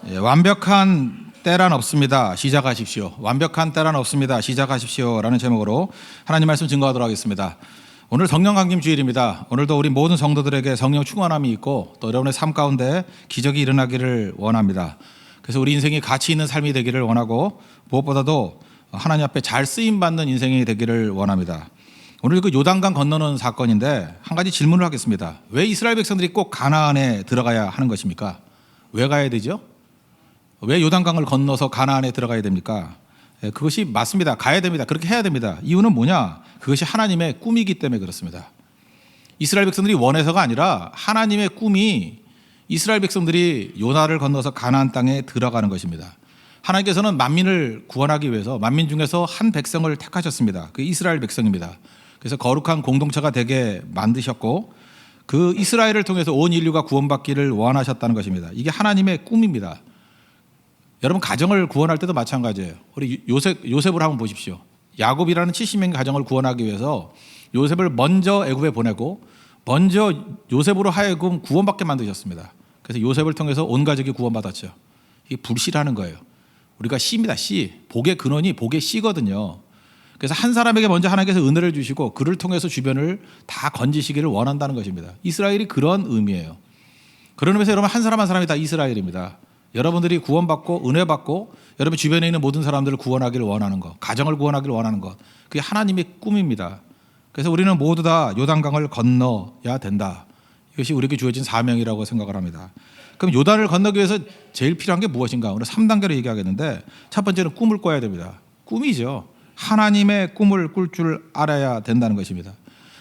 완벽한 때란 없습니다. 시작하십시오. 완벽한 때란 없습니다. 시작하십시오. 라는 제목으로 하나님 말씀 증거하도록 하겠습니다. 오늘 성령 강림 주일입니다. 오늘도 우리 모든 성도들에게 성령 충만함이 있고 또 여러분의 삶 가운데 기적이 일어나기를 원합니다. 그래서 우리 인생이 가치 있는 삶이 되기를 원하고 무엇보다도 하나님 앞에 잘 쓰임받는 인생이 되기를 원합니다. 오늘 그 요단강 건너는 사건인데 한 가지 질문을 하겠습니다. 왜 이스라엘 백성들이 꼭 가나안에 들어가야 하는 것입니까? 왜 가야 되죠? 왜 요단강을 건너서 가나안에 들어가야 됩니까? 그것이 맞습니다. 가야 됩니다. 그렇게 해야 됩니다. 이유는 뭐냐? 그것이 하나님의 꿈이기 때문에 그렇습니다. 이스라엘 백성들이 원해서가 아니라 하나님의 꿈이 이스라엘 백성들이 요단을 건너서 가나안 땅에 들어가는 것입니다. 하나님께서는 만민을 구원하기 위해서 만민 중에서 한 백성을 택하셨습니다. 그 이스라엘 백성입니다. 그래서 거룩한 공동체가 되게 만드셨고 그 이스라엘을 통해서 온 인류가 구원받기를 원하셨다는 것입니다. 이게 하나님의 꿈입니다. 여러분 가정을 구원할 때도 마찬가지예요. 우리 요셉을 한번 보십시오. 야곱이라는 70명의 가정을 구원하기 위해서 요셉을 먼저 애굽에 보내고 먼저 요셉으로 하여금 구원받게 만드셨습니다. 그래서 요셉을 통해서 온 가족이 구원받았죠. 이게 불씨라는 거예요. 우리가 씨입니다. 씨. 복의 근원이 복의 씨거든요. 그래서 한 사람에게 먼저 하나님께서 은혜를 주시고 그를 통해서 주변을 다 건지시기를 원한다는 것입니다. 이스라엘이 그런 의미예요. 그런 의미에서 여러분 한 사람 한 사람이 다 이스라엘입니다. 여러분들이 구원받고 은혜 받고 여러분 주변에 있는 모든 사람들을 구원하기를 원하는 것, 가정을 구원하기를 원하는 것, 그게 하나님의 꿈입니다. 그래서 우리는 모두 다 요단강을 건너야 된다. 이것이 우리에게 주어진 사명이라고 생각을 합니다. 그럼 요단을 건너기 위해서 제일 필요한 게 무엇인가? 오늘 3단계로 얘기하겠는데 첫 번째는 꿈을 꿔야 됩니다. 꿈이죠. 하나님의 꿈을 꿀 줄 알아야 된다는 것입니다.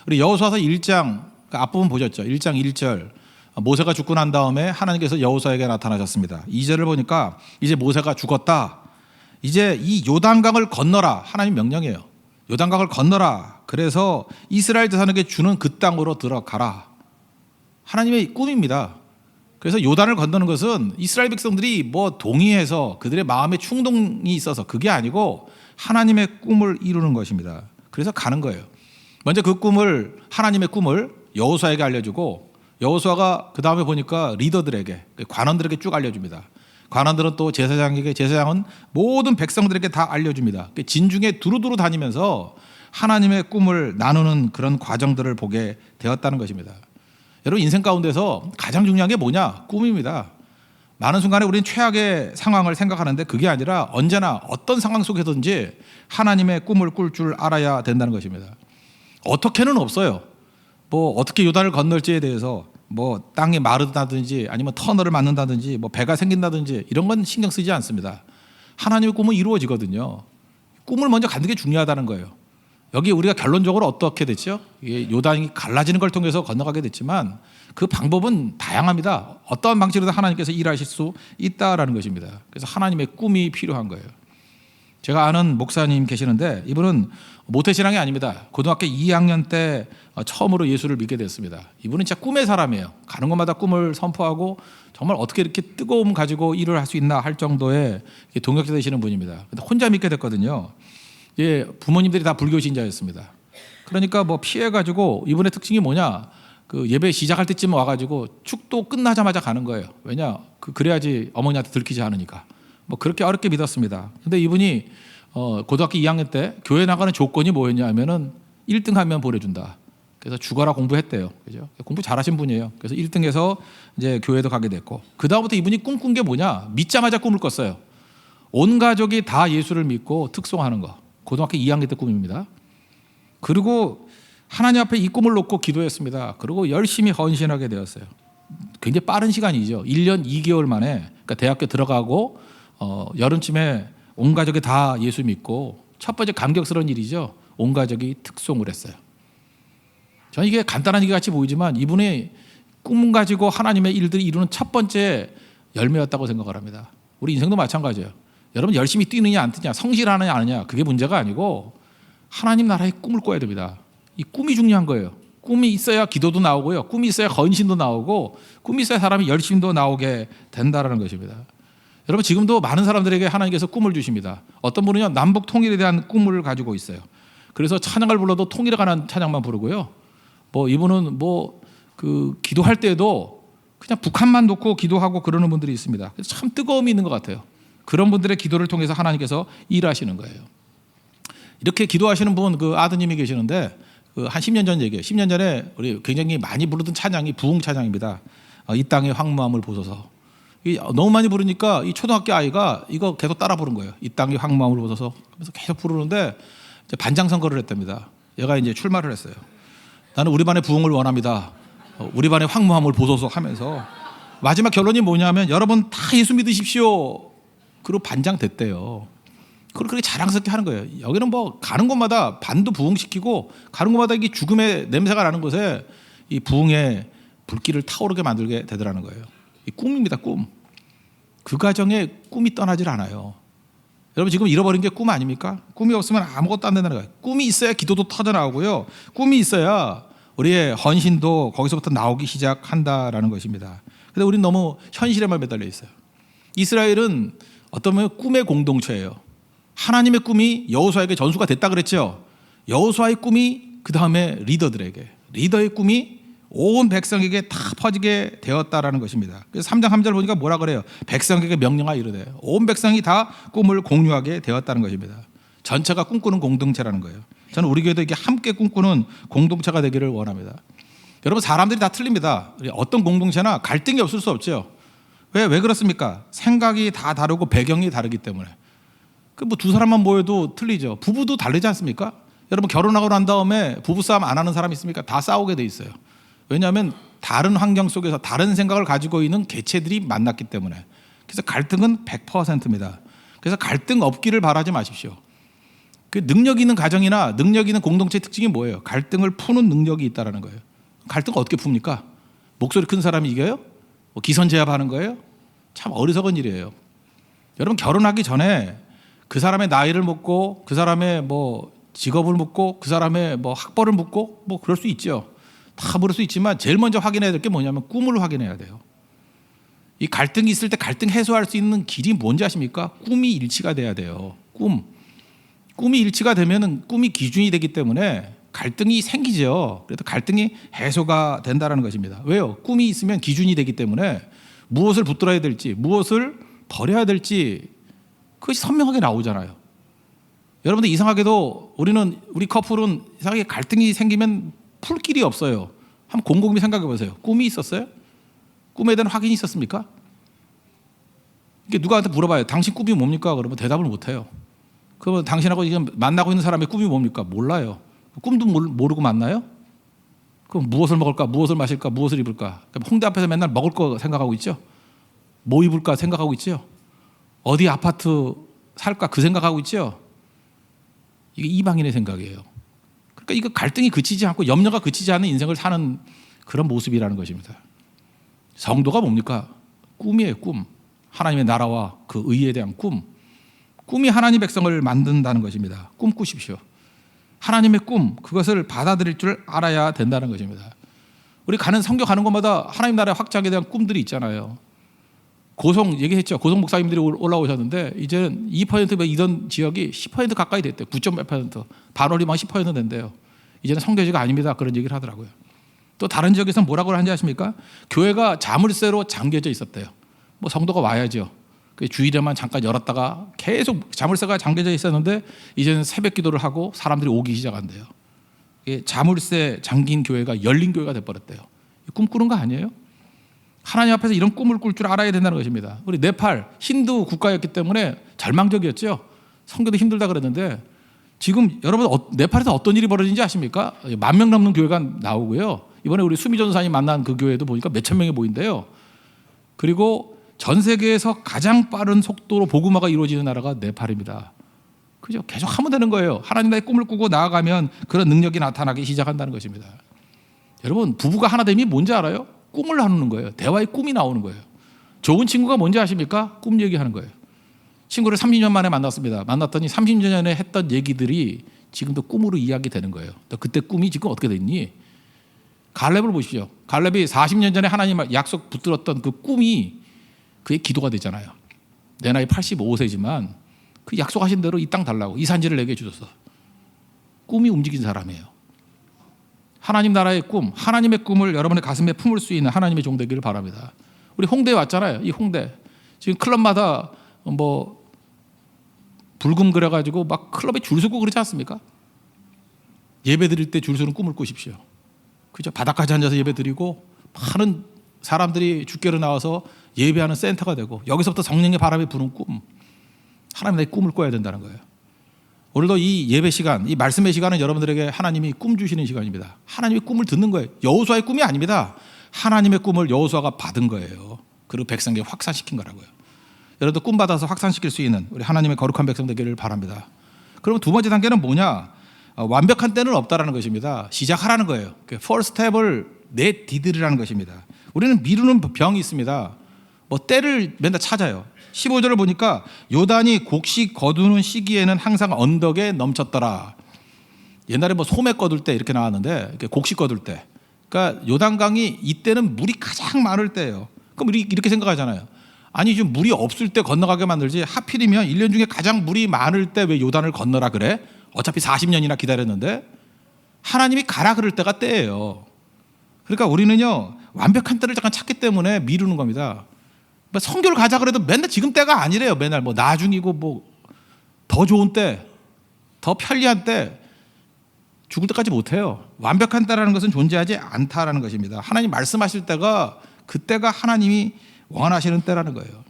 우리 여호수아서 1장 앞부분 보셨죠? 1장 1절 모세가 죽고 난 다음에 하나님께서 여호수아에게 나타나셨습니다. 2절을 보니까 이제 모세가 죽었다. 이제 이 요단강을 건너라. 하나님 명령이에요. 요단강을 건너라. 그래서 이스라엘 자손에게 주는 그 땅으로 들어가라. 하나님의 꿈입니다. 그래서 요단을 건너는 것은 이스라엘 백성들이 뭐 동의해서 그들의 마음에 충동이 있어서 그게 아니고 하나님의 꿈을 이루는 것입니다. 그래서 가는 거예요. 먼저 그 꿈을 하나님의 꿈을 여호수아에게 알려주고 여호수아가 그 다음에 보니까 리더들에게 관원들에게 쭉 알려줍니다. 관원들은 또 제사장에게 제사장은 모든 백성들에게 다 알려줍니다. 진중에 두루두루 다니면서 하나님의 꿈을 나누는 그런 과정들을 보게 되었다는 것입니다. 여러분 인생 가운데서 가장 중요한 게 뭐냐? 꿈입니다. 많은 순간에 우리는 최악의 상황을 생각하는데 그게 아니라 언제나 어떤 상황 속에서든지 하나님의 꿈을 꿀 줄 알아야 된다는 것입니다. 어떻게는 없어요. 뭐 어떻게 요단을 건널지에 대해서 뭐 땅이 마르다든지 아니면 터널을 만든다든지 뭐 배가 생긴다든지 이런 건 신경 쓰지 않습니다. 하나님의 꿈은 이루어지거든요. 꿈을 먼저 갖는 게 중요하다는 거예요. 여기 우리가 결론적으로 어떻게 됐죠? 요단이 갈라지는 걸 통해서 건너가게 됐지만 그 방법은 다양합니다. 어떠한 방식으로든 하나님께서 일하실 수 있다라는 것입니다. 그래서 하나님의 꿈이 필요한 거예요. 제가 아는 목사님 계시는데 이분은 모태신앙이 아닙니다. 고등학교 2학년 때 처음으로 예수를 믿게 됐습니다. 이분은 진짜 꿈의 사람이에요. 가는 곳마다 꿈을 선포하고 정말 어떻게 이렇게 뜨거움 가지고 일을 할 수 있나 할 정도의 동역자 되시는 분입니다. 근데 혼자 믿게 됐거든요. 부모님들이 다 불교 신자였습니다. 그러니까 뭐 피해가지고 이분의 특징이 뭐냐? 그 예배 시작할 때쯤 와가지고 축도 끝나자마자 가는 거예요. 왜냐? 그래야지 어머니한테 들키지 않으니까. 뭐 그렇게 어렵게 믿었습니다. 근데 이분이 고등학교 2학년 때 교회 나가는 조건이 뭐였냐 하면은 1등 하면 보내준다. 그래서 죽어라 공부했대요. 그죠? 공부 잘하신 분이에요. 그래서 1등해서 이제 교회도 가게 됐고 그 다음부터 이분이 꿈꾼 게 뭐냐? 믿자마자 꿈을 꿨어요. 온 가족이 다 예수를 믿고 특송하는 거. 고등학교 2학년 때 꿈입니다. 그리고 하나님 앞에 이 꿈을 놓고 기도했습니다. 그리고 열심히 헌신하게 되었어요. 굉장히 빠른 시간이죠. 1년 2개월 만에 그러니까 대학교 들어가고 여름쯤에 온 가족이 다 예수 믿고 첫 번째 감격스러운 일이죠. 온 가족이 특송을 했어요. 저는 이게 간단한 얘기 같이 보이지만 이분의 꿈 가지고 하나님의 일들이 이루는 첫 번째 열매였다고 생각을 합니다. 우리 인생도 마찬가지예요. 여러분 열심히 뛰느냐 안 뛰느냐 성실하느냐 안 하느냐 그게 문제가 아니고 하나님 나라의 꿈을 꿔야 됩니다. 이 꿈이 중요한 거예요. 꿈이 있어야 기도도 나오고요. 꿈이 있어야 헌신도 나오고 꿈이 있어야 사람이 열심도 나오게 된다는 것입니다. 여러분 지금도 많은 사람들에게 하나님께서 꿈을 주십니다. 어떤 분은요 남북 통일에 대한 꿈을 가지고 있어요. 그래서 찬양을 불러도 통일에 관한 찬양만 부르고요. 뭐 이분은 뭐 그 기도할 때도 그냥 북한만 놓고 기도하고 그러는 분들이 있습니다. 그래서 참 뜨거움이 있는 것 같아요. 그런 분들의 기도를 통해서 하나님께서 일하시는 거예요. 이렇게 기도하시는 분, 그 아드님이 계시는데 한 10년 전 얘기예요. 10년 전에 우리 굉장히 많이 부르던 찬양이 부흥 찬양입니다. 이 땅의 황무함을 보소서. 너무 많이 부르니까 이 초등학교 아이가 이거 계속 따라 부른 거예요. 이 땅의 황무함을 보소서. 그래서 계속 부르는데 이제 반장 선거를 했답니다. 얘가 이제 출마를 했어요. 나는 우리 반의 부흥을 원합니다. 우리 반의 황무함을 보소서 하면서 마지막 결론이 뭐냐면 여러분 다 예수 믿으십시오. 그리고 반장 됐대요. 그걸 그렇게 자랑스럽게 하는 거예요. 여기는 뭐 가는 곳마다 반도 부흥시키고 가는 곳마다 이게 죽음의 냄새가 나는 곳에 이 부흥의 불길을 타오르게 만들게 되더라는 거예요. 이 꿈입니다. 꿈. 그 가정에 꿈이 떠나질 않아요. 여러분 지금 잃어버린 게 꿈 아닙니까? 꿈이 없으면 아무것도 안 된다는 거예요. 꿈이 있어야 기도도 터져나오고요. 꿈이 있어야 우리의 헌신도 거기서부터 나오기 시작한다라는 것입니다. 근데 우리는 너무 현실에만 매달려 있어요. 이스라엘은 어떤 면에 꿈의 공동체예요. 하나님의 꿈이 여호수아에게 전수가 됐다 그랬죠. 여호수아의 꿈이 그 다음에 리더들에게, 리더의 꿈이 온 백성에게 다 퍼지게 되었다라는 것입니다. 그래서 3장 3절 보니까 뭐라 그래요? 백성에게 명령하 이르되 온 백성이 다 꿈을 공유하게 되었다는 것입니다. 전체가 꿈꾸는 공동체라는 거예요. 저는 우리 교회도 이게 함께 꿈꾸는 공동체가 되기를 원합니다. 여러분 사람들이 다 틀립니다. 어떤 공동체나 갈등이 없을 수 없죠. 왜 그렇습니까? 생각이 다 다르고 배경이 다르기 때문에. 그 뭐 두 사람만 모여도 틀리죠. 부부도 다르지 않습니까? 여러분 결혼하고 난 다음에 부부싸움 안 하는 사람 있습니까? 다 싸우게 돼 있어요. 왜냐하면 다른 환경 속에서 다른 생각을 가지고 있는 개체들이 만났기 때문에. 그래서 갈등은 100%입니다. 그래서 갈등 없기를 바라지 마십시오. 그 능력 있는 가정이나 능력 있는 공동체 특징이 뭐예요? 갈등을 푸는 능력이 있다는 거예요. 갈등 어떻게 풉니까? 목소리 큰 사람이 이겨요? 뭐 기선제압하는 거예요? 참 어리석은 일이에요. 여러분 결혼하기 전에 그 사람의 나이를 묻고 그 사람의 뭐 직업을 묻고 그 사람의 뭐 학벌을 묻고 뭐 그럴 수 있죠. 다 물을 수 있지만 제일 먼저 확인해야 될 게 뭐냐면 꿈을 확인해야 돼요. 이 갈등이 있을 때 갈등 해소할 수 있는 길이 뭔지 아십니까? 꿈이 일치가 돼야 돼요. 꿈이 일치가 되면은 꿈이 기준이 되기 때문에 갈등이 생기죠. 그래도 갈등이 해소가 된다는 것입니다. 왜요? 꿈이 있으면 기준이 되기 때문에 무엇을 붙들어야 될지 무엇을 버려야 될지 그것이 선명하게 나오잖아요. 여러분들 이상하게도 우리 커플은 이상하게 갈등이 생기면 풀 길이 없어요. 한번 곰곰이 생각해 보세요. 꿈이 있었어요? 꿈에 대한 확인이 있었습니까? 이게 누구한테 물어봐요. 당신 꿈이 뭡니까? 그러면 대답을 못 해요. 그러면 당신하고 지금 만나고 있는 사람의 꿈이 뭡니까? 몰라요. 꿈도 모르고 만나요? 그럼 무엇을 먹을까? 무엇을 마실까? 무엇을 입을까? 홍대 앞에서 맨날 먹을 거 생각하고 있죠? 뭐 입을까 생각하고 있죠? 어디 아파트 살까 그 생각하고 있죠? 이게 이방인의 생각이에요. 그러니까 이거 갈등이 그치지 않고 염려가 그치지 않는 인생을 사는 그런 모습이라는 것입니다. 성도가 뭡니까? 꿈이에요. 꿈. 하나님의 나라와 그 의에 대한 꿈. 꿈이 하나님 백성을 만든다는 것입니다. 꿈꾸십시오. 하나님의 꿈, 그것을 받아들일 줄 알아야 된다는 것입니다. 우리 선교 가는 곳마다 하나님 나라의 확장에 대한 꿈들이 있잖아요. 고성 얘기했죠. 고성 목사님들이 올라오셨는데 이제는 2%이던 지역이 10% 가까이 됐대요. 9.8%. 반올림한 10% 된대요. 이제는 성교지가 아닙니다. 그런 얘기를 하더라고요. 또 다른 지역에서는 뭐라고 하는지 아십니까? 교회가 자물쇠로 잠겨져 있었대요. 뭐 성도가 와야죠. 주일에만 잠깐 열었다가 계속 자물쇠가 잠겨져 있었는데 이제는 새벽 기도를 하고 사람들이 오기 시작한대요. 자물쇠 잠긴 교회가 열린 교회가 돼버렸대요. 꿈꾸는 거 아니에요? 하나님 앞에서 이런 꿈을 꿀 줄 알아야 된다는 것입니다. 우리 네팔 힌두 국가였기 때문에 절망적이었죠. 선교도 힘들다 그랬는데 지금 여러분 네팔에서 어떤 일이 벌어진지 아십니까? 10,000명 넘는 교회가 나오고요. 이번에 우리 수미 전사님 만난 그 교회도 보니까 몇천 명이 모인대요. 그리고 전 세계에서 가장 빠른 속도로 복음화가 이루어지는 나라가 네팔입니다. 그죠? 계속 하면 되는 거예요. 하나님 나의 꿈을 꾸고 나아가면 그런 능력이 나타나기 시작한다는 것입니다. 여러분 부부가 하나 됨이 뭔지 알아요? 꿈을 나누는 거예요. 대화의 꿈이 나오는 거예요. 좋은 친구가 뭔지 아십니까? 꿈 얘기하는 거예요. 친구를 30년 만에 만났습니다. 만났더니 30년 전에 했던 얘기들이 지금도 꿈으로 이야기되는 거예요. 너 그때 꿈이 지금 어떻게 됐니? 갈렙을 보십시오. 갈렙이 40년 전에 하나님 약속 붙들었던 그 꿈이 그의 기도가 되잖아요. 내 나이 85세지만 그 약속하신 대로 이 땅 달라고 이 산지를 내게 주셨어. 꿈이 움직인 사람이에요. 하나님 나라의 꿈, 하나님의 꿈을 여러분의 가슴에 품을 수 있는 하나님의 종 되기를 바랍니다. 우리 홍대에 왔잖아요. 이 홍대 지금 클럽마다 뭐 불금 그래가지고 막 클럽에 줄 서고 그러지 않습니까? 예배 드릴 때 줄 서는 꿈을 꾸십시오. 그죠? 바닥까지 앉아서 예배 드리고 많은 사람들이 주께로 나와서 예배하는 센터가 되고 여기서부터 성령의 바람이 부는 꿈, 하나님 나의 꿈을 꿔야 된다는 거예요. 오늘도 이 예배 시간, 이 말씀의 시간은 여러분들에게 하나님이 꿈 주시는 시간입니다. 하나님의 꿈을 듣는 거예요. 여호수아의 꿈이 아닙니다. 하나님의 꿈을 여호수아가 받은 거예요. 그리고 백성에게 확산시킨 거라고요. 여러분도 꿈 받아서 확산시킬 수 있는 우리 하나님의 거룩한 백성 되기를 바랍니다. 그러면 두 번째 단계는 뭐냐? 완벽한 때는 없다라는 것입니다. 시작하라는 거예요. first step을 내디디르라는 것입니다. 우리는 미루는 병이 있습니다. 뭐 때를 맨날 찾아요. 15절을 보니까 요단이 곡식 거두는 시기에는 항상 언덕에 넘쳤더라. 옛날에 뭐 소매 거둘 때 이렇게 나왔는데 곡식 거둘 때, 그러니까 요단강이 이때는 물이 가장 많을 때예요. 그럼 우리 이렇게 생각하잖아요. 아니 좀 물이 없을 때 건너가게 만들지 하필이면 1년 중에 가장 물이 많을 때 왜 요단을 건너라 그래? 어차피 40년이나 기다렸는데. 하나님이 가라 그럴 때가 때예요. 그러니까 우리는요 완벽한 때를 잠깐 찾기 때문에 미루는 겁니다. 성교를 가자 그래도 맨날 지금 때가 아니래요. 맨날 뭐 나중이고 뭐 더 좋은 때, 더 편리한 때, 죽을 때까지 못해요. 완벽한 때라는 것은 존재하지 않다라는 것입니다. 하나님 말씀하실 때가 그때가 하나님이 원하시는 때라는 거예요.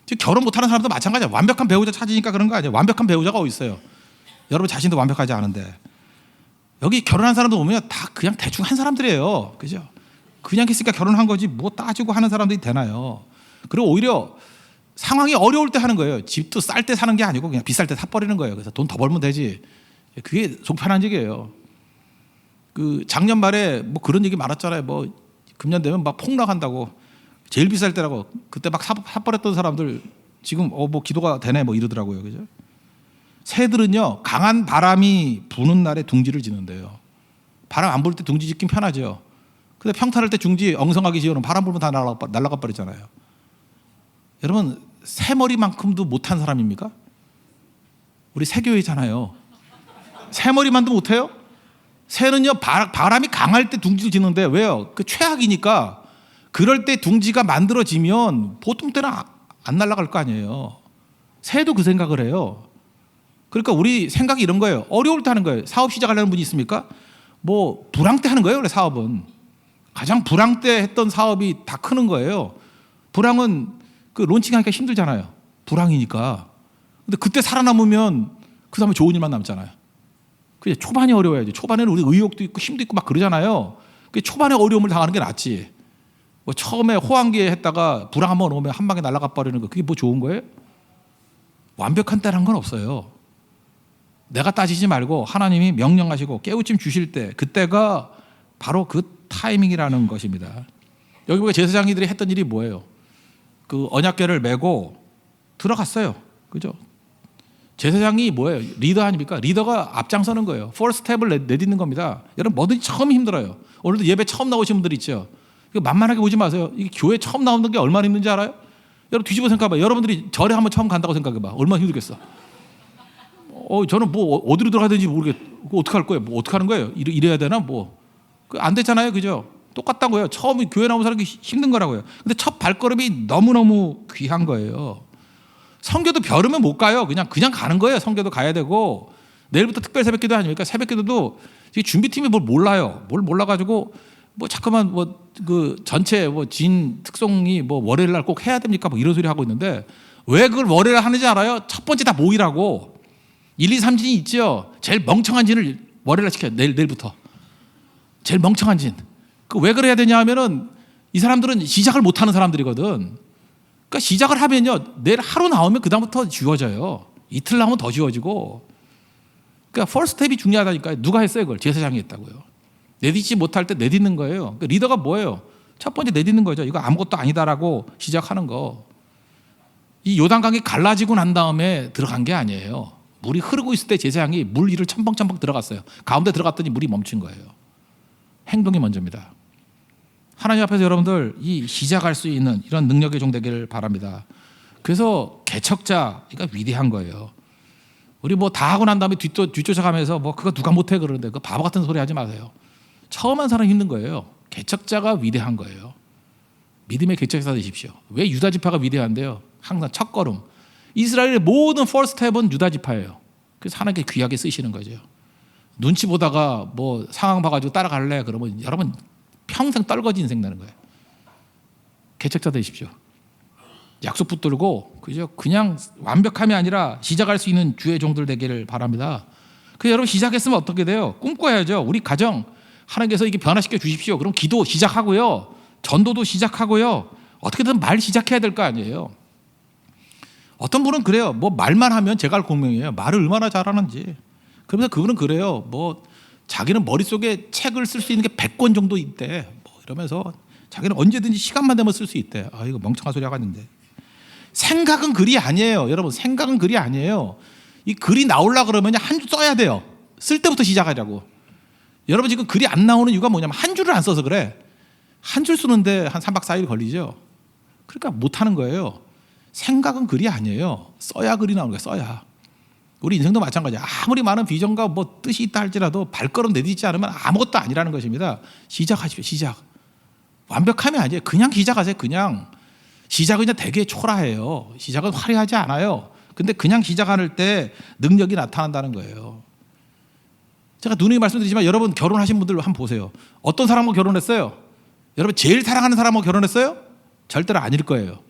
지금 결혼 못하는 사람도 마찬가지예요. 완벽한 배우자 찾으니까 그런 거 아니에요. 완벽한 배우자가 어디 있어요? 여러분 자신도 완벽하지 않은데. 여기 결혼한 사람도 보면 다 그냥 대충 한 사람들이에요. 그죠? 그냥 했으니까 결혼한 거지 뭐 따지고 하는 사람들이 되나요? 그리고 오히려 상황이 어려울 때 하는 거예요. 집도 쌀 때 사는 게 아니고 그냥 비쌀 때 사버리는 거예요. 그래서 돈 더 벌면 되지. 그게 속편한적이에요. 그 작년 말에 뭐 그런 얘기 많았잖아요. 뭐 금년 되면 막 폭락한다고. 제일 비쌀 때라고. 그때 막 사버렸던 사람들 지금 뭐 기도가 되네 뭐 이러더라고요. 그죠? 새들은요 강한 바람이 부는 날에 둥지를 짓는데요. 바람 안 불 때 둥지 짓긴 편하죠. 근데 평탄할 때 둥지 엉성하게 지어놓으면 바람 불면 다 날아가 버리잖아요. 여러분 새머리만큼도 못한 사람입니까? 우리 새교회잖아요. 새머리만도 못해요? 새는요 바람이 강할 때 둥지를 짓는데 왜요? 그 최악이니까. 그럴 때 둥지가 만들어지면 보통 때는 안 날아갈 거 아니에요. 새도 그 생각을 해요. 그러니까 우리 생각이 이런 거예요. 어려울 때 하는 거예요. 사업 시작하려는 분이 있습니까? 뭐 불황 때 하는 거예요. 원래 사업은 가장 불황 때 했던 사업이 다 크는 거예요. 불황은 그 론칭하기가 힘들잖아요. 불황이니까. 근데 그때 살아남으면 그 다음에 좋은 일만 남잖아요. 그게 초반이 어려워야지. 초반에는 우리 의욕도 있고 힘도 있고 막 그러잖아요. 그 초반에 어려움을 당하는 게 낫지. 뭐 처음에 호황기에 했다가 불황 한번 오면 한 방에 날아가 버리는 거 그게 뭐 좋은 거예요? 완벽한 때라는 건 없어요. 내가 따지지 말고 하나님이 명령하시고 깨우침 주실 때 그때가 바로 그 타이밍이라는 것입니다. 여기 보니까 제사장이들이 했던 일이 뭐예요? 그 언약궤를 메고 들어갔어요. 그죠? 제사장이 뭐예요? 리더 아닙니까? 리더가 앞장서는 거예요. first step을 내딛는 겁니다. 여러분 뭐든지 처음이 힘들어요. 오늘도 예배 처음 나오신 분들 있죠? 이거 만만하게 보지 마세요. 이게 교회 처음 나오는 게 얼마나 힘든지 알아요? 여러분 뒤집어 생각해봐. 여러분들이 절에 한번 처음 간다고 생각해봐. 얼마나 힘들겠어. 저는 뭐 어디로 들어가야 되는지 모르겠. 어떻게 할 거예요? 뭐 어떻게 하는 거예요? 이래야 되나 뭐? 안 됐잖아요, 그죠? 똑같다고요. 처음 교회 나온 사람이 힘든 거라고요. 근데 첫 발걸음이 너무너무 귀한 거예요. 성교도 벼르면 못 가요. 그냥 가는 거예요. 성교도 가야 되고 내일부터 특별 새벽기도 아닙니까? 새벽기도도 준비팀이 뭘 몰라요. 뭘 몰라가지고 뭐 잠깐만 뭐 그 전체 뭐 진 특송이 뭐 월요일 날 꼭 해야 됩니까? 뭐 이런 소리 하고 있는데 왜 그걸 월요일 하는지 알아요? 첫 번째 다 모이라고. 1, 2, 3진이 있죠. 제일 멍청한 진을 월요일 날 시켜요. 내일부터. 제일 멍청한 진. 그 왜 그래야 되냐 하면은 이 사람들은 시작을 못 하는 사람들이거든. 그러니까 시작을 하면요. 내일 하루 나오면 그다음부터 지워져요. 이틀 나오면 더 지워지고. 그러니까 first step이 중요하다니까요. 누가 했어요, 그걸? 제사장이 했다고요. 내딛지 못할 때 내딛는 거예요. 그러니까 리더가 뭐예요? 첫 번째 내딛는 거죠. 이거 아무것도 아니다라고 시작하는 거. 이 요단강이 갈라지고 난 다음에 들어간 게 아니에요. 물이 흐르고 있을 때 제사장이 물 위를 첨벙첨벙 들어갔어요. 가운데 들어갔더니 물이 멈춘 거예요. 행동이 먼저입니다. 하나님 앞에서 여러분들 이 시작할 수 있는 이런 능력의 종 되기를 바랍니다. 그래서 개척자가 위대한 거예요. 우리 뭐 다 하고 난 다음에 뒤쫓아가면서 뭐 그거 누가 못해 그러는데 그 바보 같은 소리 하지 마세요. 처음 한 사람이 힘든 거예요. 개척자가 위대한 거예요. 믿음의 개척자 되십시오. 왜 유다 지파가 위대한데요? 항상 첫걸음. 이스라엘의 모든 퍼스트 스텝은 유다 지파예요. 그래서 하나님께 귀하게 쓰시는 거죠. 눈치 보다가 뭐 상황 봐가지고 따라갈래 그러면 여러분 평생 떨거지 인생 나는 거예요. 개척자 되십시오. 약속 붙들고 그냥 완벽함이 아니라 시작할 수 있는 주의 종들 되기를 바랍니다. 그 여러분 시작했으면 어떻게 돼요? 꿈꿔야죠. 우리 가정 하나님께서 이게 변화시켜 주십시오. 그럼 기도 시작하고요. 전도도 시작하고요. 어떻게든 말 시작해야 될 거 아니에요. 어떤 분은 그래요. 뭐 말만 하면 제갈 공명이에요. 말을 얼마나 잘하는지. 그러면서 그분은 그래요. 뭐 자기는 머릿속에 책을 쓸 수 있는 게 100권 정도 있대. 뭐 이러면서 자기는 언제든지 시간만 되면 쓸 수 있대. 아 이거 멍청한 소리 하고 있는데. 생각은 글이 아니에요. 여러분 생각은 글이 아니에요. 이 글이 나오려고 그러면 한 줄 써야 돼요. 쓸 때부터 시작하자고. 여러분 지금 글이 안 나오는 이유가 뭐냐면 한 줄을 안 써서 그래. 한 줄 쓰는데 한 3박 4일 걸리죠. 그러니까 못하는 거예요. 생각은 글이 아니에요. 써야 글이 나오는 거예요. 써야. 우리 인생도 마찬가지야. 아무리 많은 비전과 뭐 뜻이 있다 할지라도 발걸음 내딛지 않으면 아무것도 아니라는 것입니다. 시작하십시오. 시작. 완벽함이 아니에요. 그냥 시작하세요. 그냥. 시작은 그냥 되게 초라해요. 시작은 화려하지 않아요. 근데 그냥 시작할 때 능력이 나타난다는 거예요. 제가 누누이 말씀드리지만 여러분 결혼하신 분들 한번 보세요. 어떤 사람하고 결혼했어요? 여러분 제일 사랑하는 사람하고 결혼했어요? 절대로 아닐 거예요.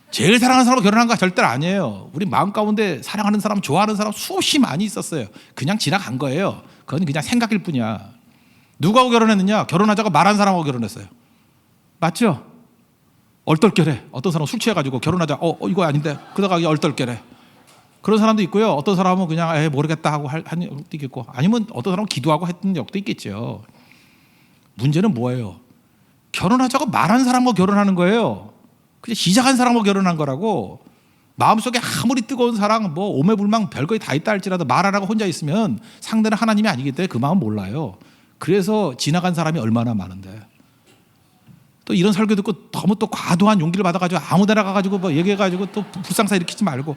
제일 사랑하는 사람하고 결혼한 거 절대로 아니에요. 우리 마음 가운데 사랑하는 사람, 좋아하는 사람 수없이 많이 있었어요. 그냥 지나간 거예요. 그건 그냥 생각일 뿐이야. 누구하고 결혼했느냐? 결혼하자고 말한 사람하고 결혼했어요. 맞죠? 얼떨결에 어떤 사람은 술 취해가지고 결혼하자 이거 아닌데 그러다가 얼떨결에 그런 사람도 있고요. 어떤 사람은 그냥 모르겠다 하고 한 적도 있겠고 아니면 어떤 사람은 기도하고 했던 적도 있겠죠. 문제는 뭐예요? 결혼하자고 말한 사람하고 결혼하는 거예요. 그냥 시작한 사람하고 결혼한 거라고. 마음속에 아무리 뜨거운 사랑 뭐 오매불망 별거이 다 있다 할지라도 말 안 하고 혼자 있으면 상대는 하나님이 아니기 때문에 그 마음 몰라요. 그래서 지나간 사람이 얼마나 많은데 또 이런 설교 듣고 너무 또 과도한 용기를 받아가지고 아무데나 가가지고 뭐 얘기해가지고 또 불상사 일으키지 말고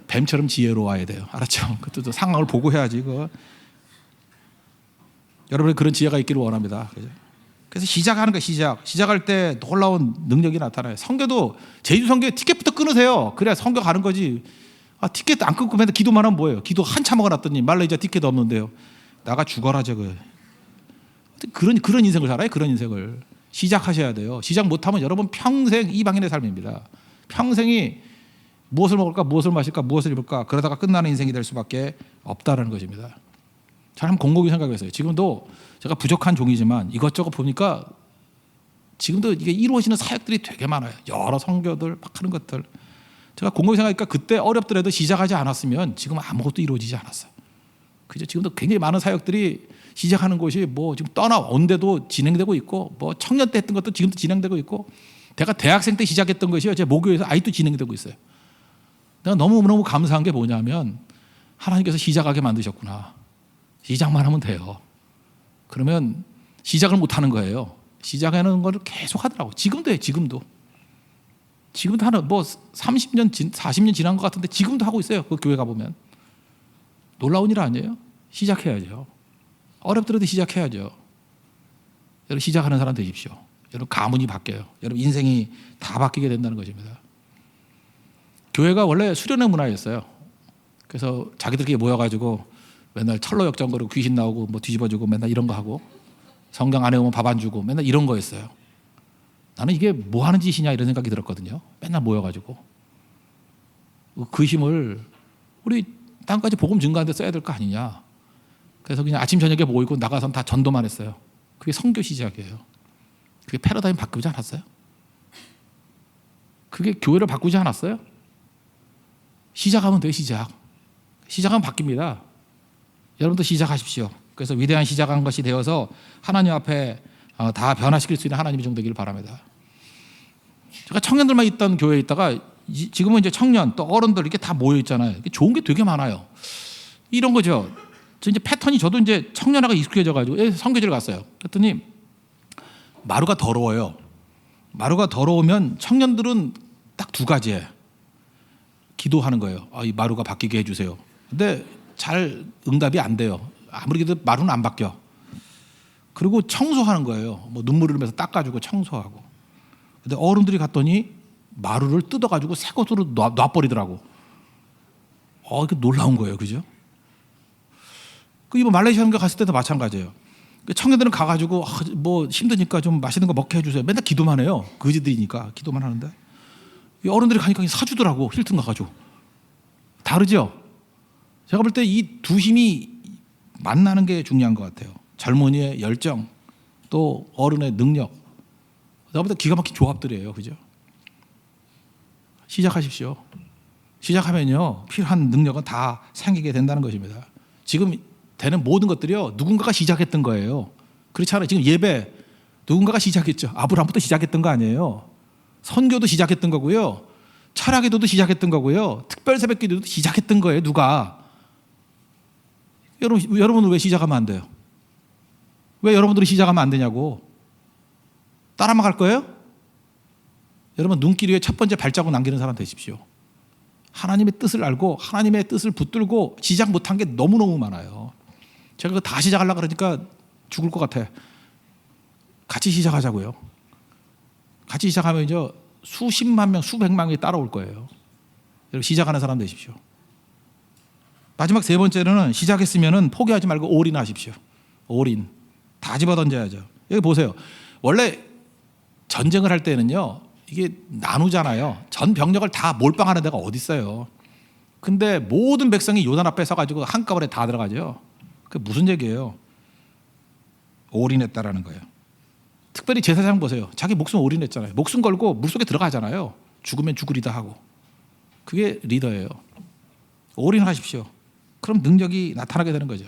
뱀처럼 지혜로워야 돼요. 알았죠? 그것도 상황을 보고 해야지. 여러분의 그런 지혜가 있기를 원합니다. 그래서 시작하는 거예요. 시작할 때 놀라운 능력이 나타나요. 성교도 제주 성교에 티켓부터 끊으세요. 그래야 성교 가는 거지. 티켓 안 끊고 맨날 기도만 하면 뭐예요? 기도 한참 먹어놨더니 말라 이제 티켓 없는데요. 나가 죽어라 저거. 그런 인생을 살아요. 그런 인생을 시작하셔야 돼요. 시작 못하면 여러분 평생 이방인의 삶입니다. 평생이 무엇을 먹을까, 무엇을 마실까, 무엇을 입을까 그러다가 끝나는 인생이 될 수밖에 없다는 것입니다. 잘 한번 곰곰이 생각했어요. 지금도 제가 부족한 종이지만 이것저것 보니까 지금도 이게 이루어지는 사역들이 되게 많아요. 여러 선교들 막 하는 것들. 제가 곰곰이 생각하니까 그때 어렵더라도 시작하지 않았으면 지금 아무것도 이루어지지 않았어요. 그죠? 지금도 굉장히 많은 사역들이 시작하는 곳이 뭐 지금 떠나온 데도 진행되고 있고 뭐 청년 때 했던 것도 지금도 진행되고 있고 내가 대학생 때 시작했던 것이요 제 모교에서 아직도 진행되고 있어요. 내가 너무너무 감사한 게 뭐냐면 하나님께서 시작하게 만드셨구나. 시작만 하면 돼요. 그러면 시작을 못하는 거예요. 시작하는 걸 계속 하더라고. 지금도 해요. 지금도 하는 뭐 30년 40년 지난 것 같은데 지금도 하고 있어요. 그 교회 가보면. 놀라운 일 아니에요? 시작해야죠. 어렵더라도 시작해야죠. 여러분 시작하는 사람 되십시오. 여러분 가문이 바뀌어요. 여러분 인생이 다 바뀌게 된다는 것입니다. 교회가 원래 수련회 문화였어요. 그래서 자기들끼리 모여가지고 맨날 철로 역전거리고 귀신 나오고 뭐 뒤집어주고 맨날 이런 거 하고 성경 안 외우면 밥 안 주고 맨날 이런 거였어요. 나는 이게 뭐 하는 짓이냐 이런 생각이 들었거든요. 맨날 모여가지고 그 힘을 우리 땅까지 복음 증가하는 데 써야 될 거 아니냐. 그래서 그냥 아침 저녁에 모이고 나가서는 다 전도만 했어요. 그게 선교 시작이에요. 그게 패러다임 바꾸지 않았어요? 그게 교회를 바꾸지 않았어요? 시작하면 돼요. 시작하면 바뀝니다. 여러분도 시작하십시오. 그래서 위대한 시작한 것이 되어서 하나님 앞에 다 변화시킬 수 있는 하나님의 종 되기를 바랍니다. 제가 청년들만 있던 교회에 있다가 지금은 이제 청년 또 어른들 이렇게 다 모여 있잖아요. 좋은 게 되게 많아요. 이런 거죠. 저 이제 패턴이 저도 이제 청년화가 익숙해져 가지고 선교지를 갔어요. 그랬더니 마루가 더러워요. 마루가 더러우면 청년들은 딱 두 가지에 기도하는 거예요. 이 마루가 바뀌게 해주세요. 근데 잘 응답이 안 돼요. 아무리 그래도 마루는 안 바뀌어. 그리고 청소하는 거예요. 뭐 눈물을 흘리면서 닦아주고 청소하고. 근데 어른들이 갔더니 마루를 뜯어가지고 새 것으로 놔버리더라고. 이게 놀라운 거예요, 그죠? 그 이번 말레이시아 갔을 때도 마찬가지예요. 청년들은 가가지고 뭐 힘드니까 좀 맛있는 거 먹게 해주세요. 맨날 기도만 해요. 그지들이니까 기도만 하는데 이 어른들이 가니까 사주더라고. 힐튼 가가지고. 다르죠? 제가 볼 때 이 두 힘이 만나는 게 중요한 것 같아요. 젊은이의 열정, 또 어른의 능력. 제가 볼 때 기가 막힌 조합들이에요, 그죠? 시작하십시오. 시작하면요 필요한 능력은 다 생기게 된다는 것입니다. 지금 되는 모든 것들이요 누군가가 시작했던 거예요. 그렇지 않아요? 지금 예배 누군가가 시작했죠. 아브라함부터 시작했던 거 아니에요. 선교도 시작했던 거고요. 철학기도도 시작했던 거고요. 특별 새벽기도도 시작했던 거예요. 누가? 여러분은 왜 시작하면 안 돼요? 왜 여러분들이 시작하면 안 되냐고? 따라만 갈 거예요? 여러분 눈길 위에 첫 번째 발자국 남기는 사람 되십시오. 하나님의 뜻을 알고 하나님의 뜻을 붙들고 시작 못한 게 너무너무 많아요. 제가 그거 다 시작하려고 그러니까 죽을 것 같아. 같이 시작하자고요. 같이 시작하면 이제 수십만 명, 수백만 명이 따라올 거예요. 여러분 시작하는 사람 되십시오. 마지막 세 번째는 시작했으면 포기하지 말고 올인 하십시오. 올인. 다 집어던져야죠. 여기 보세요. 원래 전쟁을 할 때는요. 이게 나누잖아요. 전 병력을 다 몰빵하는 데가 어디 있어요. 근데 모든 백성이 요단 앞에 서가지고 한꺼번에 다 들어가죠. 그게 무슨 얘기예요? 올인했다라는 거예요. 특별히 제사장 보세요. 자기 목숨 올인했잖아요. 목숨 걸고 물속에 들어가잖아요. 죽으면 죽으리다 하고. 그게 리더예요. 올인하십시오. 그럼 능력이 나타나게 되는 거죠.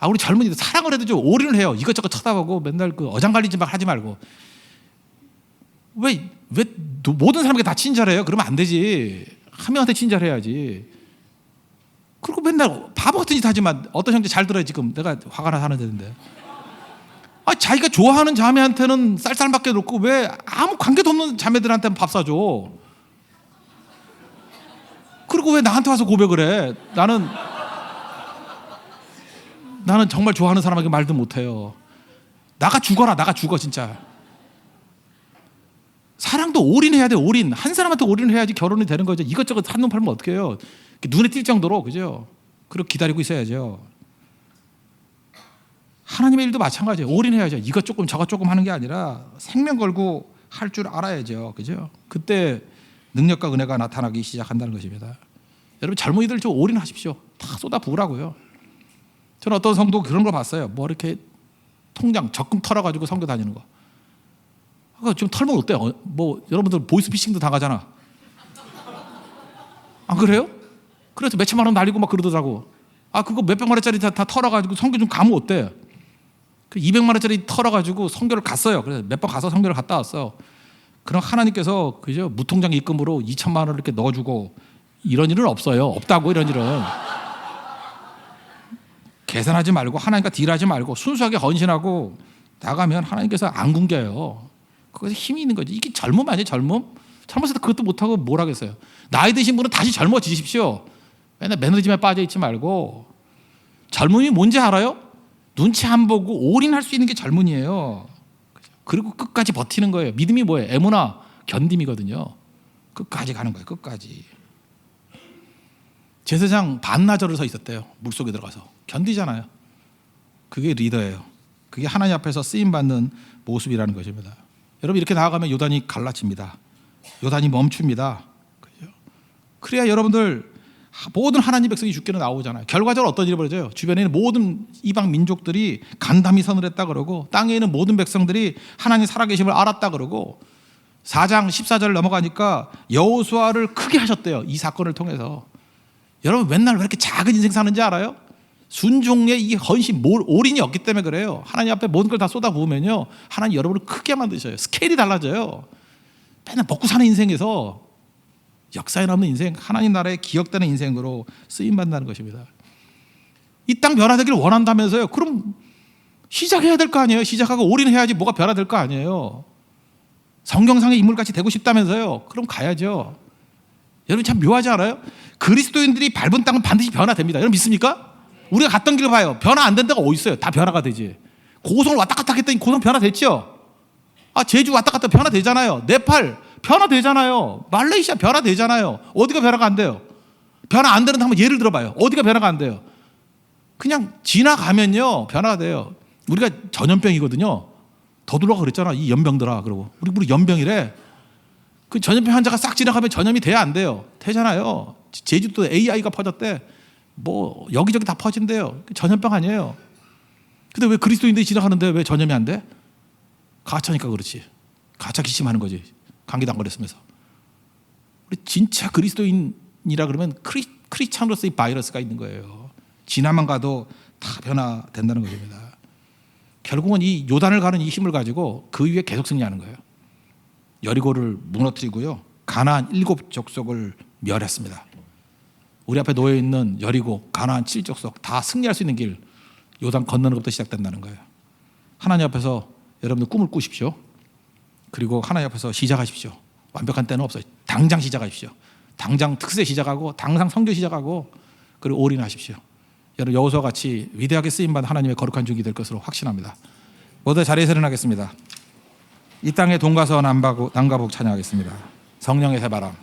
우리 젊은이들 사랑을 해도 좀 올인을 해요. 이것저것 쳐다보고 맨날 그 어장관리지만 하지 말고. 왜 모든 사람에게 다 친절해요? 그러면 안 되지. 한 명한테 친절해야지. 그리고 맨날 바보 같은 짓 하지만 어떤 형제 잘 들어요. 지금 내가 화가 나서 하는 데인데. 자기가 좋아하는 자매한테는 쌀쌀맞게 놓고 왜 아무 관계도 없는 자매들한테는 밥 사줘? 그리고 왜 나한테 와서 고백을 해? 나는 정말 좋아하는 사람에게 말도 못해요. 나가 죽어 진짜. 사랑도 올인해야 돼. 올인. 한 사람한테 올인을 해야지 결혼이 되는 거죠. 이것저것 한눈 팔면 어떻게 해요? 눈에 띌 정도로. 그죠? 그렇게 기다리고 있어야죠. 하나님의 일도 마찬가지예요. 올인해야죠. 이것 조금 저것 조금 하는 게 아니라 생명 걸고 할 줄 알아야죠. 그죠? 그때 능력과 은혜가 나타나기 시작한다는 것입니다. 여러분 젊은이들 좀 올인하십시오. 다 쏟아부으라고요. 저는 어떤 성도 그런 걸 봤어요. 뭐 이렇게 통장 적금 털어가지고 성교 다니는 거. 지금 털면 어때요? 뭐 여러분들 보이스피싱도 당하잖아. 안 그래요? 그래서 몇천만 원 날리고 막 그러더라고. 그거 몇백만 원짜리 다 털어가지고 성교 좀 가면 어때? 그 200만 원짜리 털어가지고 성교를 갔어요. 그래서 몇 번 가서 성교를 갔다 왔어요. 그럼 하나님께서 그죠 무통장 입금으로 2천만 원을 이렇게 넣어주고 이런 일은 없어요. 없다고 이런 일은. 계산하지 말고 하나님과 딜하지 말고 순수하게 헌신하고 나가면 하나님께서 안 굶겨요. 그것에 힘이 있는 거죠. 이게 젊음 아니에요? 젊음? 젊었을 때 그것도 못하고 뭘 하겠어요. 나이 드신 분은 다시 젊어지십시오. 맨날 매너리즘에 빠져있지 말고. 젊음이 뭔지 알아요? 눈치 안 보고 올인할 수 있는 게 젊은이에요. 그리고 끝까지 버티는 거예요. 믿음이 뭐예요? 에무나 견딤이거든요. 끝까지 가는 거예요. 끝까지. 제사장 반나절을 서 있었대요. 물속에 들어가서. 견디잖아요. 그게 리더예요. 그게 하나님 앞에서 쓰임받는 모습이라는 것입니다. 여러분 이렇게 나아가면 요단이 갈라집니다. 요단이 멈춥니다. 그래야 여러분들 모든 하나님 백성이 죽기는 나오잖아요. 결과적으로 어떤 일이 벌어져요? 주변에 있는 모든 이방 민족들이 간담이 선을 했다 그러고 땅에 있는 모든 백성들이 하나님 살아계심을 알았다 그러고 4장 14절 넘어가니까 여호수아를 크게 하셨대요. 이 사건을 통해서. 여러분 맨날 왜 이렇게 작은 인생 사는지 알아요? 순종의 이 헌신, 올인이 없기 때문에 그래요. 하나님 앞에 모든 걸 다 쏟아부으면요 하나님 여러분을 크게 만드셔요. 스케일이 달라져요. 맨날 먹고 사는 인생에서 역사에 남는 인생, 하나님 나라에 기억되는 인생으로 쓰임받는다는 것입니다. 이 땅 변화되기를 원한다면서요. 그럼 시작해야 될 거 아니에요. 시작하고 올인해야지 뭐가 변화될 거 아니에요. 성경상의 인물같이 되고 싶다면서요. 그럼 가야죠. 여러분 참 묘하지 않아요? 그리스도인들이 밟은 땅은 반드시 변화됩니다. 여러분 믿습니까? 우리가 갔던 길을 봐요. 변화 안 된 데가 어디 있어요? 다 변화가 되지. 고성을 왔다 갔다 했더니 고성 변화됐죠. 제주 왔다 갔다 변화되잖아요. 네팔 변화되잖아요. 말레이시아 변화되잖아요. 어디가 변화가 안 돼요? 변화 안 되는 데 한번 예를 들어봐요. 어디가 변화가 안 돼요? 그냥 지나가면요 변화가 돼요. 우리가 전염병이거든요. 더들어가 그랬잖아. 이 연병들아. 그러고 우리 연병이래. 그 전염병 환자가 싹 지나가면 전염이 돼야 안 돼요? 되잖아요. 제주도 AI가 퍼졌대. 뭐 여기저기 다 퍼진대요. 전염병 아니에요. 근데 왜 그리스도인들이 지나가는데 왜 전염이 안 돼? 가짜니까 그렇지. 가짜 기침하는 거지. 감기도 안 걸렸으면서. 우리 진짜 그리스도인이라 그러면 크리스찬으로서의 바이러스가 있는 거예요. 지나만 가도 다 변화된다는 것입니다. 결국은 이 요단을 가는 이 힘을 가지고 그 위에 계속 승리하는 거예요. 여리고를 무너뜨리고요. 가나안 7족속을 멸했습니다. 우리 앞에 놓여 있는 여리고, 가나안 7족속 다 승리할 수 있는 길, 요단 건너는 것부터 시작된다는 거예요. 하나님 앞에서 여러분들 꿈을 꾸십시오. 그리고 하나님 앞에서 시작하십시오. 완벽한 때는 없어요. 당장 시작하십시오. 당장 특세 시작하고 당장 선교 시작하고 그리고 올인하십시오. 여러분 여호수아와 같이 위대하게 쓰임받은 하나님의 거룩한 종이 될 것으로 확신합니다. 모두 자리에서 일어나겠습니다. 이 땅의 동가서 남가북 찬양하겠습니다. 성령의 새바람.